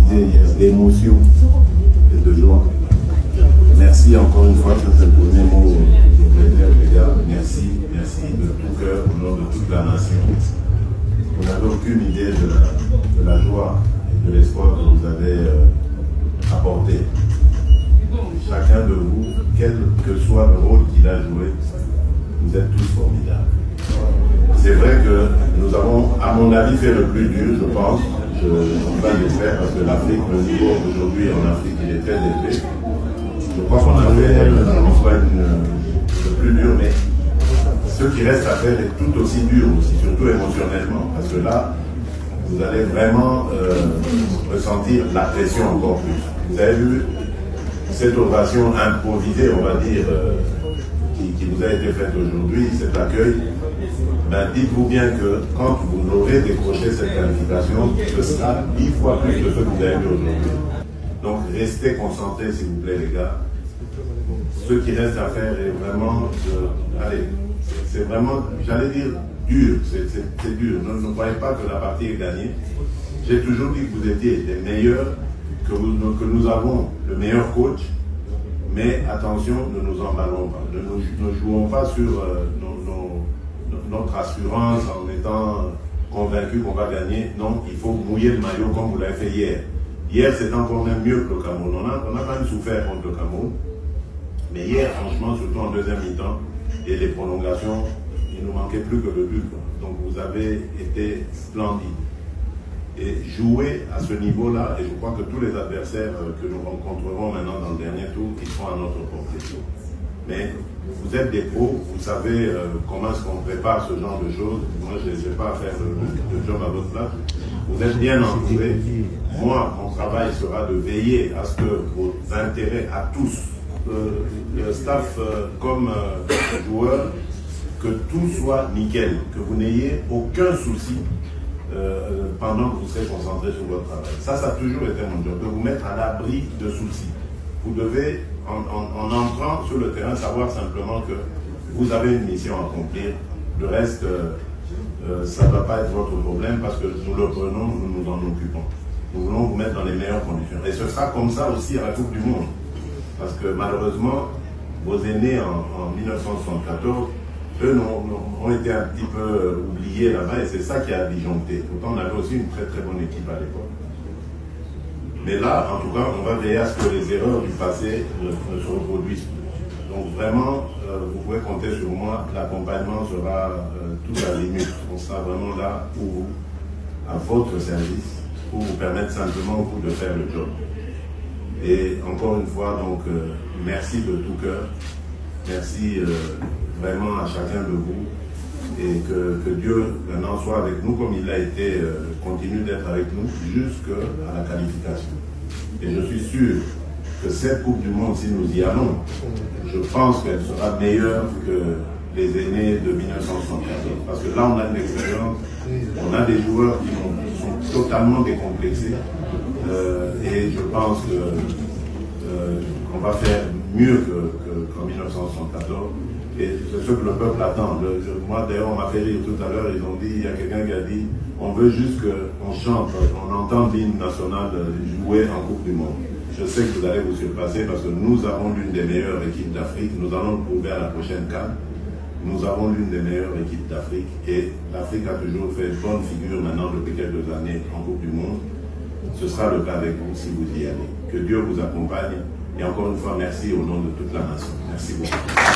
disais hier, d'émotion et de joie. Merci encore une fois, ça c'est le premier mot que je voulais dire, les gars. Merci de tout cœur, au nom de toute la nation. Vous n'avez aucune idée de la joie et de l'espoir que vous avez apporté. Chacun de vous, quel que soit le rôle qu'il a joué, vous êtes tous formidables. C'est vrai que nous avons, à mon avis, fait le plus dur, je pense. Je ne pas l'espère parce que l'Afrique, le niveau aujourd'hui en Afrique, il est très élevé. Je crois qu'on a fait le plus dur, mais ce qui reste à faire est tout aussi dur aussi, surtout émotionnellement, parce que là, vous allez vraiment ressentir la pression encore plus. Vous avez vu cette ovation improvisée, on va dire, qui vous a été faite aujourd'hui, cet accueil. Ben, dites-vous bien que quand vous aurez décroché cette qualification, ce sera 10 fois plus que ce que vous avez vu aujourd'hui. Donc restez concentrés s'il vous plaît les gars. Ce qui reste à faire est vraiment, allez, c'est vraiment, j'allais dire dur, c'est dur. Ne croyez pas que la partie est gagnée. J'ai toujours dit que vous étiez les meilleurs, que nous avons le meilleur coach, mais attention, ne nous emballons pas, ne jouons pas sur notre assurance en étant convaincu qu'on va gagner. Non, il faut mouiller le maillot comme vous l'avez fait hier. Hier, c'est encore même mieux que le Cameroun. On a quand même souffert contre le Cameroun. Mais hier, franchement, surtout en deuxième mi-temps, et les prolongations, il ne nous manquait plus que le but. Donc vous avez été splendide. Et jouer à ce niveau-là, et je crois que tous les adversaires que nous rencontrerons maintenant dans le dernier tour, ils seront à notre portée. Mais vous êtes des pros, vous savez comment est-ce qu'on prépare ce genre de choses. Moi, je n'ai pas à faire le job à votre place. Vous êtes bien entourés. Moi, mon travail sera de veiller à ce que vos intérêts à tous, le staff comme joueurs, que tout soit nickel, que vous n'ayez aucun souci pendant que vous serez concentré sur votre travail. Ça a toujours été mon job, de vous mettre à l'abri de soucis. Vous devez, en entrant sur le terrain, savoir simplement que vous avez une mission à accomplir. Le reste, ça ne va pas être votre problème parce que nous le prenons, nous nous en occupons. Nous voulons vous mettre dans les meilleures conditions. Et ce sera comme ça aussi à la Coupe du Monde. Parce que malheureusement, vos aînés en 1974, eux ont été un petit peu oubliés là-bas et c'est ça qui a disjoncté. Pourtant, on avait aussi une très très bonne équipe à l'époque. Mais là, en tout cas, on va veiller à ce que les erreurs du passé ne se reproduisent plus. Donc vraiment, vous pouvez compter sur moi, l'accompagnement sera tout à la limite. On sera vraiment là pour vous, à votre service, pour vous permettre simplement vous de faire le job. Et encore une fois, donc, merci de tout cœur. Merci vraiment à chacun de vous. Et que Dieu maintenant soit avec nous comme il a été, continue d'être avec nous jusqu'à la qualification. Et je suis sûr que cette Coupe du Monde, si nous y allons, je pense qu'elle sera meilleure que les aînés de 1974. Parce que là, on a une expérience, on a des joueurs qui sont totalement décomplexés. Et je pense qu'on va faire mieux qu'en 1974. Et c'est ce que le peuple attend. Moi, d'ailleurs, on m'a fait rire tout à l'heure, ils ont dit, il y a quelqu'un qui a dit, on veut juste qu'on chante, on entend l'hymne national jouer en Coupe du Monde. Je sais que vous allez vous surpasser parce que nous avons l'une des meilleures équipes d'Afrique. Nous allons le prouver à la prochaine CAN. Nous avons l'une des meilleures équipes d'Afrique. Et l'Afrique a toujours fait bonne figure maintenant depuis quelques années en Coupe du Monde. Ce sera le cas avec vous si vous y allez. Que Dieu vous accompagne. Et encore une fois, merci au nom de toute la nation. Merci beaucoup.